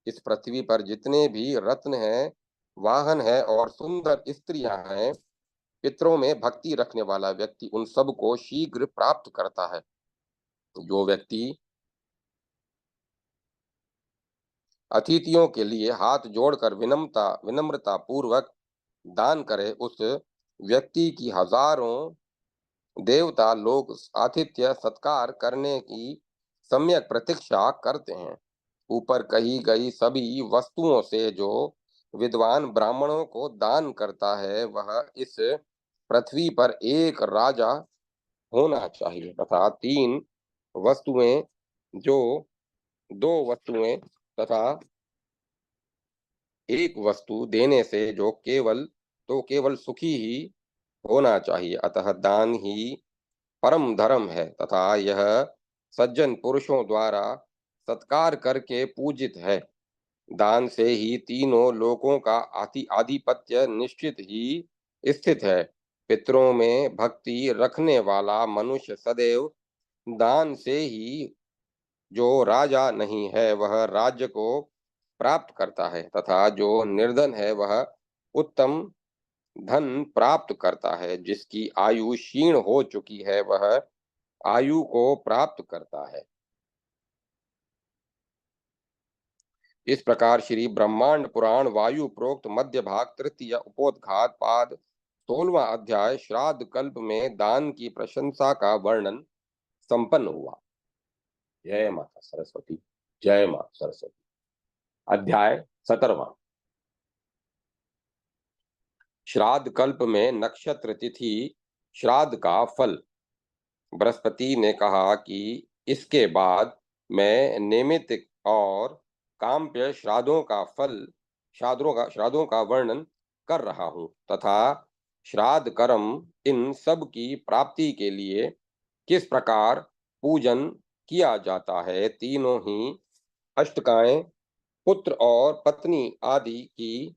इस पृथ्वी पर जितने भी रत्न हैं, वाहन है और सुंदर स्त्रियां हैं, पितरों में भक्ति रखने वाला व्यक्ति उन सब को शीघ्र प्राप्त करता है। जो व्यक्ति अतिथियों के लिए हाथ जोड़कर विनम्रता पूर्वक दान करे, उस व्यक्ति की हजारों देवता लोग आतिथ्य सत्कार करने की सम्यक प्रतीक्षा करते हैं। ऊपर कही गई सभी वस्तुओं से जो विद्वान ब्राह्मणों को दान करता है, वह इस पृथ्वी पर एक राजा होना चाहिए तथा वस्तुएं जो 2 वस्तुएं तथा एक वस्तु देने से जो केवल सुखी ही होना चाहिए। अतः दान ही परम धर्म है तथा यह सज्जन पुरुषों द्वारा सत्कार करके पूजित है। दान से ही तीनों लोकों का आधिपत्य निश्चित ही स्थित है। पितरों में भक्ति रखने वाला मनुष्य सदैव दान से ही जो राजा नहीं है वह राज्य को प्राप्त करता है, तथा जो निर्धन है वह उत्तम धन प्राप्त करता है। जिसकी आयु क्षीण हो चुकी है वह आयु को प्राप्त करता है। इस प्रकार श्री ब्रह्मांड पुराण वायु प्रोक्त मध्य भाग तृतीय उपोद्घात पाद 16वां अध्याय श्राद्ध कल्प में दान की प्रशंसा का वर्णन संपन्न हुआ। जय माता सरस्वती। जय माता सरस्वती। अध्याय 17वां। श्राद्ध कल्प में नक्षत्र तिथि श्राद्ध का फल। बृहस्पति ने कहा कि इसके बाद मैं नियमित और काम्य श्राद्धों का वर्णन कर रहा हूँ, तथा श्राद्ध कर्म इन सब की प्राप्ति के लिए किस प्रकार पूजन किया जाता है। तीनों ही अष्टकाएं पुत्र और पत्नी आदि की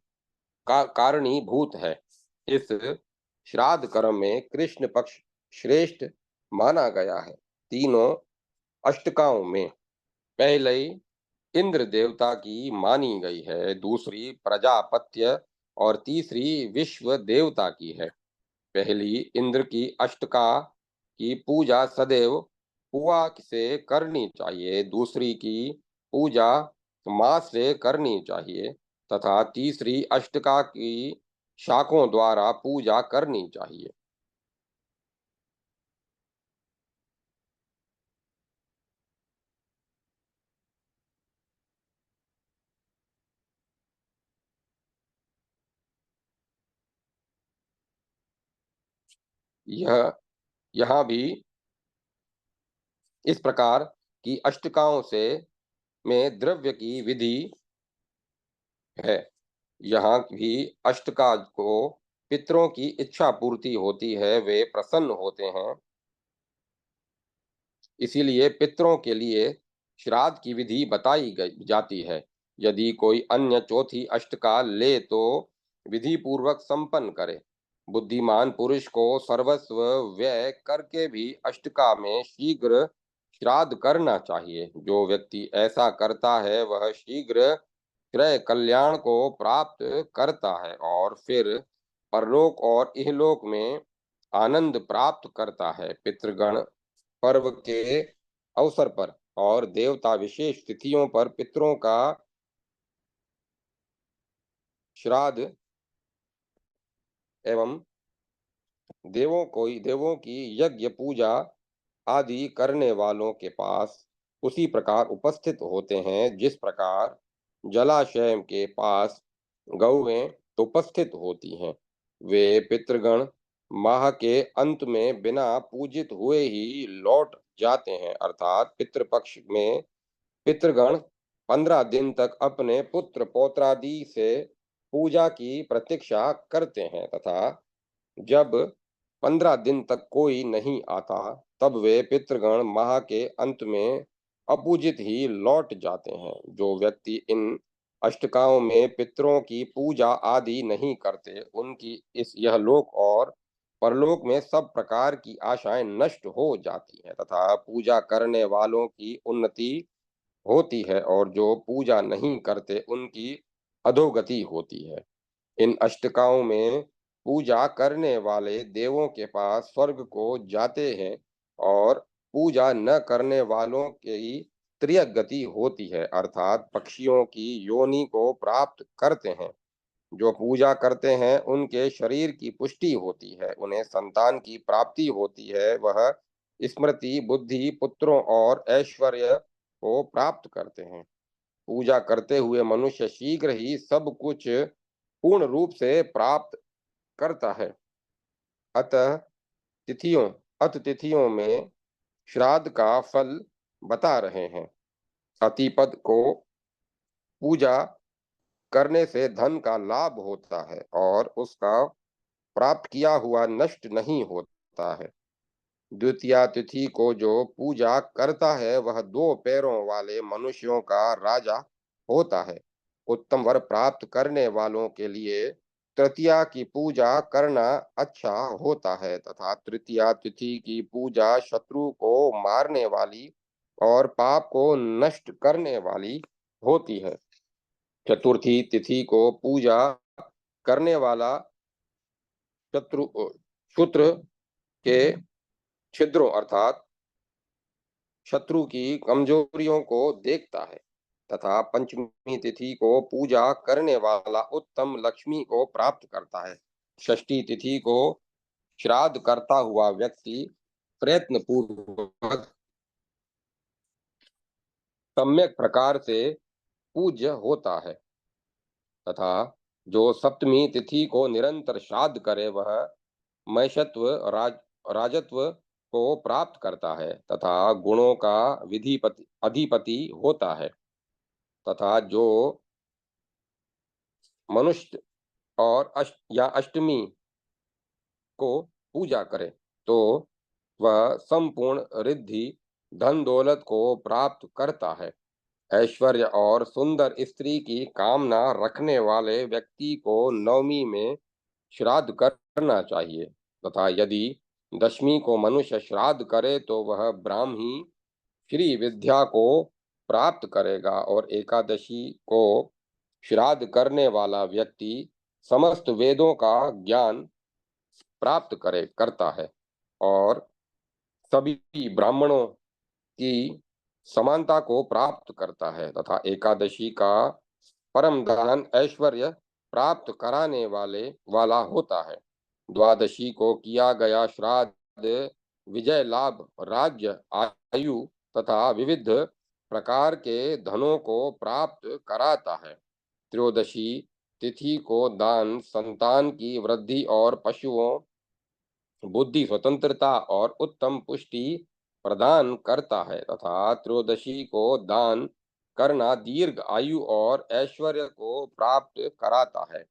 कारणीभूत है। इस श्राद्ध कर्म में कृष्ण पक्ष श्रेष्ठ माना गया है। तीनों अष्टकाओं में पहले इंद्र देवता की मानी गई है, दूसरी प्रजापत्य और तीसरी विश्व देवता की है। पहली इंद्र की अष्टका की पूजा सदैव पुआ से करनी चाहिए, दूसरी की पूजा मास से करनी चाहिए, तथा तीसरी अष्टका की शाखों द्वारा पूजा करनी चाहिए। यह यहाँ भी इस प्रकार की अष्टकाओं से में द्रव्य की विधि है। यहाँ भी अष्टका को पितरों की इच्छा पूर्ति होती है, वे प्रसन्न होते हैं, इसीलिए पितरों के लिए श्राद्ध की विधि बताई गई जाती है। यदि कोई अन्य चौथी अष्टका ले तो विधि पूर्वक संपन्न करे। बुद्धिमान पुरुष को सर्वस्व व्यय करके भी अष्टका में शीघ्र श्राद्ध करना चाहिए। जो व्यक्ति ऐसा करता है वह शीघ्र क्रय कल्याण को प्राप्त करता है और फिर परलोक और इहलोक में आनंद प्राप्त करता है। पितृगण पर्व के अवसर पर और देवता विशेष तिथियों पर पितरों का श्राद्ध एवं देवों की यज्ञ पूजा आदि करने वालों के पास उसी प्रकार उपस्थित होते हैं जिस प्रकार जलाशय के पास गौएं उपस्थित होती हैं। वे पितृगण माह के अंत में बिना पूजित हुए ही लौट जाते हैं, अर्थात पितृपक्ष में पितृगण 15 दिन तक अपने पुत्र पौत्रादि से पूजा की प्रतीक्षा करते हैं, तथा जब 15 दिन तक कोई नहीं आता तब वे पितृगण माह के अंत में अपूजित ही लौट जाते हैं। जो व्यक्ति इन अष्टकाओं में पितरों की पूजा आदि नहीं करते उनकी इस यह लोक और परलोक में सब प्रकार की आशाएं नष्ट हो जाती हैं, तथा पूजा करने वालों की उन्नति होती है और जो पूजा नहीं करते उनकी अधोगति होती है। इन अष्टकाओं में पूजा करने वाले देवों के पास स्वर्ग को जाते हैं और पूजा न करने वालों की त्रियक गति होती है, अर्थात पक्षियों की योनि को प्राप्त करते हैं। जो पूजा करते हैं उनके शरीर की पुष्टि होती है, उन्हें संतान की प्राप्ति होती है, वह स्मृति बुद्धि पुत्रों और ऐश्वर्य को प्राप्त करते हैं। पूजा करते हुए मनुष्य शीघ्र ही सब कुछ पूर्ण रूप से प्राप्त करता है। अतः तिथियों तिथियों में श्राद्ध का फल बता रहे हैं। अतिपद को पूजा करने से धन का लाभ होता है और उसका प्राप्त किया हुआ नष्ट नहीं होता है। द्वितीया तिथि को जो पूजा करता है वह 2 पैरों वाले मनुष्यों का राजा होता है। उत्तम वर प्राप्त करने वालों के लिए तृतीया की पूजा करना अच्छा होता है तथा तृतीया तिथि की पूजा शत्रु को मारने वाली और पाप को नष्ट करने वाली होती है। चतुर्थी तिथि को पूजा करने वाला शत्रु शूद्र के छिद्रों अर्थात शत्रु की कमजोरियों को देखता है तथा पंचमी तिथि को पूजा करने वाला उत्तम लक्ष्मी को प्राप्त करता है। षष्ठी तिथि को श्राद्ध करता हुआ व्यक्ति प्रयत्न पूर्वक सम्यक प्रकार से पूज्य होता है तथा जो सप्तमी तिथि को निरंतर श्राद्ध करे वह महेशत्व राजत्व को प्राप्त करता है तथा गुणों का विधिपति अधिपति होता है तथा जो मनुष्य और अष्टमी को पूजा करे तो वह संपूर्ण रिद्धि धन दौलत को प्राप्त करता है। ऐश्वर्य और सुंदर स्त्री की कामना रखने वाले व्यक्ति को नवमी में श्राद्ध करना चाहिए तथा यदि दशमी को मनुष्य श्राद्ध करे तो वह ब्राह्मी श्री विद्या को प्राप्त करेगा और एकादशी को श्राद्ध करने वाला व्यक्ति समस्त वेदों का ज्ञान प्राप्त करता है और सभी ब्राह्मणों की समानता को प्राप्त करता है तथा एकादशी का परम धन ऐश्वर्य प्राप्त कराने वाला होता है। द्वादशी को किया गया श्राद्ध विजय लाभ राज्य आयु तथा विविध प्रकार के धनों को प्राप्त कराता है। त्रयोदशी तिथि को दान संतान की वृद्धि और पशुओं बुद्धि स्वतंत्रता और उत्तम पुष्टि प्रदान करता है तथा त्रयोदशी को दान करना दीर्घ आयु और ऐश्वर्य को प्राप्त कराता है।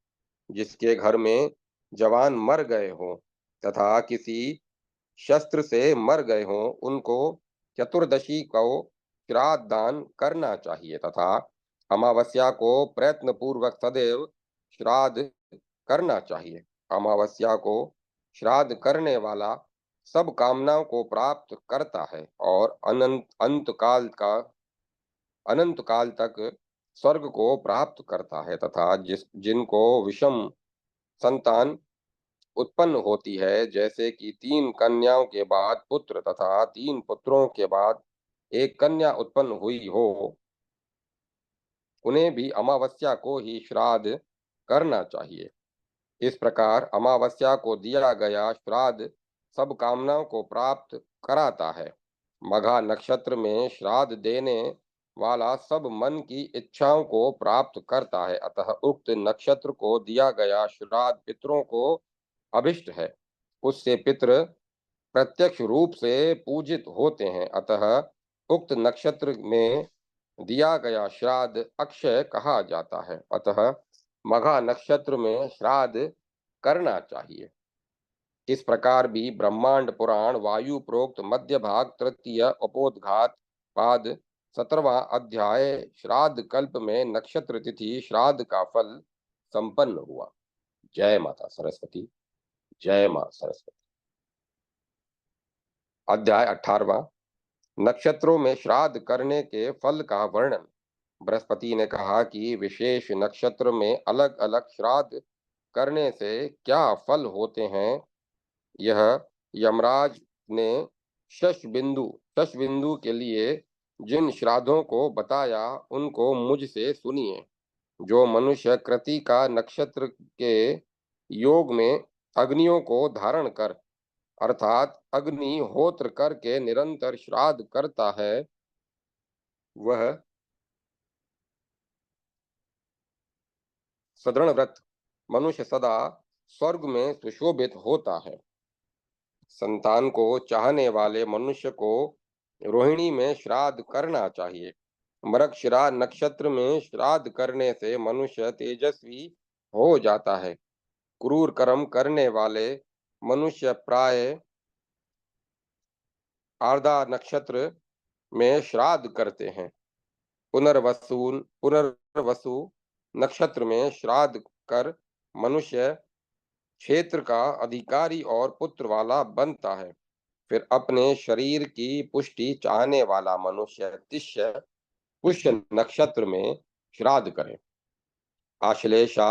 जिसके घर में जवान मर गए हों तथा किसी शस्त्र से मर गए हों उनको चतुर्दशी को श्राद्ध दान करना चाहिए तथा अमावस्या को प्रयत्न पूर्वक सदैव श्राद्ध करना चाहिए। अमावस्या को श्राद्ध करने वाला सब कामनाओं को प्राप्त करता है और अनंत काल तक स्वर्ग को प्राप्त करता है तथा जिनको विषम संतान उत्पन्न होती है जैसे कि 3 कन्याओं के बाद पुत्र तथा 3 पुत्रों के बाद एक कन्या उत्पन्न हुई हो उन्हें भी अमावस्या को ही श्राद्ध करना चाहिए। इस प्रकार अमावस्या को दिया गया श्राद्ध सब कामनाओं को प्राप्त कराता है। मघा नक्षत्र में श्राद्ध देने वाला सब मन की इच्छाओं को प्राप्त करता है अतः उक्त नक्षत्र को दिया गया श्राद्ध पितरों को अभिष्ट है। उससे पितृ प्रत्यक्ष रूप से पूजित होते हैं अतः उक्त नक्षत्र में दिया गया श्राद्ध अक्षय कहा जाता है अतः मघा नक्षत्र में श्राद्ध करना चाहिए। इस प्रकार भी ब्रह्मांड पुराण वायु प्रोक्त मध्य भाग तृतीय उपोद्घात पाद 17वां अध्याय श्राद्ध कल्प में नक्षत्र तिथि श्राद्ध का फल संपन्न हुआ। जय माता सरस्वती। जय मां सरस्वती। अध्याय 18वां नक्षत्रों में श्राद्ध करने के फल का वर्णन। बृहस्पति ने कहा कि विशेष नक्षत्र में अलग अलग श्राद्ध करने से क्या फल होते हैं यह यमराज ने शश बिंदु के लिए जिन श्राद्धों को बताया उनको मुझसे सुनिए। जो मनुष्य कृत्तिका नक्षत्र के योग में अग्नियों को धारण कर अर्थात अग्निहोत्र करके निरंतर श्राद्ध करता है वह सदृढ़ व्रत मनुष्य सदा स्वर्ग में सुशोभित होता है। संतान को चाहने वाले मनुष्य को रोहिणी में श्राद्ध करना चाहिए। मृगशिरा नक्षत्र में श्राद्ध करने से मनुष्य तेजस्वी हो जाता है। क्रूर कर्म करने वाले मनुष्य प्राय आर्द्रा नक्षत्र में श्राद्ध करते हैं। पुनर्वसु नक्षत्र में श्राद्ध कर मनुष्य क्षेत्र का अधिकारी और पुत्र वाला बनता है। फिर अपने शरीर की पुष्टि चाहने वाला मनुष्य तिष्य पुष्य नक्षत्र में श्राद्ध करे। आश्लेषा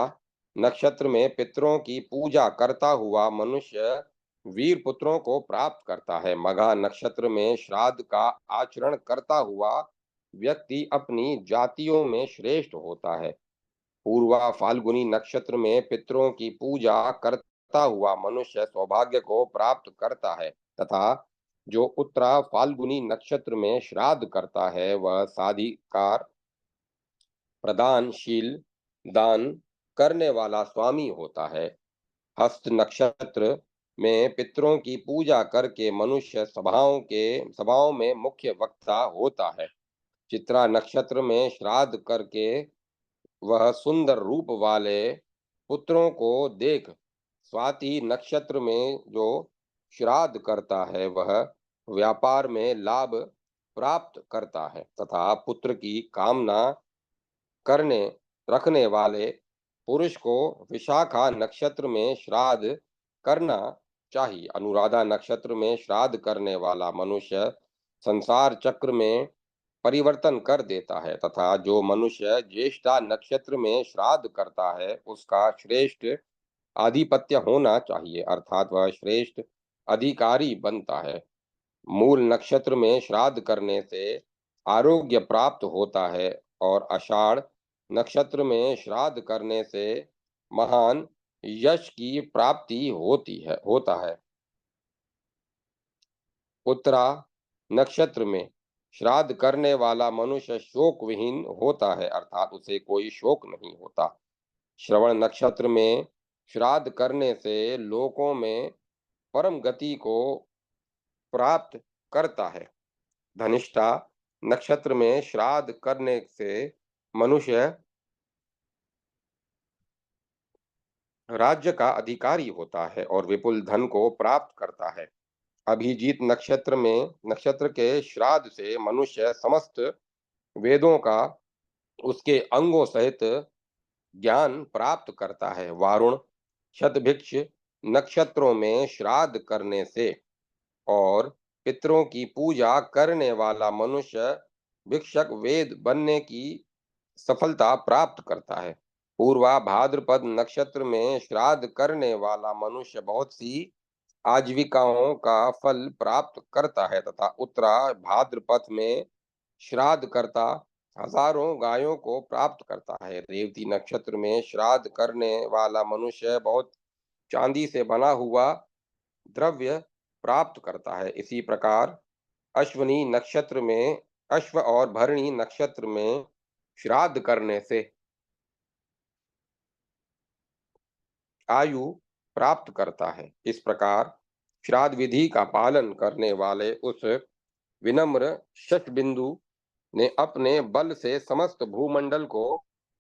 नक्षत्र में पितरों की पूजा करता हुआ मनुष्य वीर पुत्रों को प्राप्त करता है। मघा नक्षत्र में श्राद्ध का आचरण करता हुआ व्यक्ति अपनी जातियों में श्रेष्ठ होता है। पूर्वा फाल्गुनी नक्षत्र में पितरों की पूजा करता हुआ मनुष्य सौभाग्य को प्राप्त करता है, तथा जो उत्तरा फाल्गुनी नक्षत्र में श्राद्ध करता है वह साधिकार प्रदानशील दान करने वाला स्वामी होता है। हस्त नक्षत्र में पितरों की पूजा करके मनुष्य सभाओं में मुख्य वक्ता होता है। चित्रा नक्षत्र में श्राद्ध करके वह सुंदर रूप वाले पुत्रों को देख स्वाति नक्षत्र में जो श्राद्ध करता है वह व्यापार में लाभ प्राप्त करता है, तथा पुत्र की कामना करने रखने वाले पुरुष को विशाखा नक्षत्र में श्राद्ध करना चाहिए। अनुराधा नक्षत्र में श्राद्ध करने वाला मनुष्य संसार चक्र में परिवर्तन कर देता है, तथा जो मनुष्य ज्येष्ठा नक्षत्र में श्राद्ध करता है उसका श्रेष्ठ आधिपत्य होना चाहिए, अर्थात वह श्रेष्ठ अधिकारी बनता है। मूल नक्षत्र में श्राद्ध करने से आरोग्य प्राप्त होता है और आषाढ़ नक्षत्र में श्राद्ध करने से महान यश की प्राप्ति होता है। उत्तरा नक्षत्र में श्राद्ध करने वाला मनुष्य शोक विहीन होता है, अर्थात उसे कोई शोक नहीं होता। श्रवण नक्षत्र में श्राद्ध करने से लोकों में परम गति को प्राप्त करता है। धनिष्ठा नक्षत्र में श्राद्ध करने से मनुष्य राज्य का अधिकारी होता है और विपुल धन को प्राप्त करता है। अभिजीत नक्षत्र के श्राद्ध से मनुष्य समस्त वेदों का उसके अंगों सहित ज्ञान प्राप्त करता है। वारुण शतभिक्ष नक्षत्रों में श्राद्ध करने से और पितरों की पूजा करने वाला मनुष्य भिक्षक वेद बनने की सफलता प्राप्त करता है। पूर्वा भाद्रपद नक्षत्र में श्राद्ध करने वाला मनुष्य बहुत सी आजीविकाओं का फल प्राप्त करता है, तथा उत्तरा भाद्रपद में श्राद्ध करता हजारों गायों को प्राप्त करता है। रेवती नक्षत्र में श्राद्ध करने वाला मनुष्य बहुत चांदी से बना हुआ द्रव्य प्राप्त करता है। इसी प्रकार अश्वनी नक्षत्र में अश्व और भरणी नक्षत्र में श्राद्ध करने से आयु प्राप्त करता है। इस प्रकार श्राद्ध विधि का पालन करने वाले उस विनम्र शतबिंदु ने अपने बल से समस्त भूमंडल को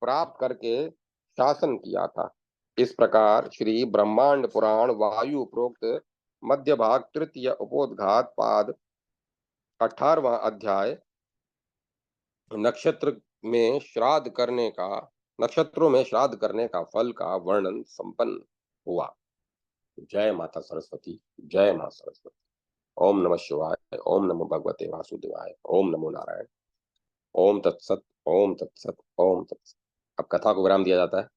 प्राप्त करके शासन किया था। इस प्रकार श्री ब्रह्मांड पुराण वायु प्रोक्त मध्य भाग तृतीय उपोद्घात पाद 18वां अध्याय नक्षत्र में श्राद्ध करने का नक्षत्रों में श्राद्ध करने का फल का वर्णन संपन्न हुआ। जय माता सरस्वती, जय माता सरस्वती। ओम नमः शिवाय, ओम नमो भगवते वासुदेवाय, ओम नमो नारायण। ओम तत्सत, ओम तत्सत, ओम तत्सत। अब कथा को विराम दिया जाता है।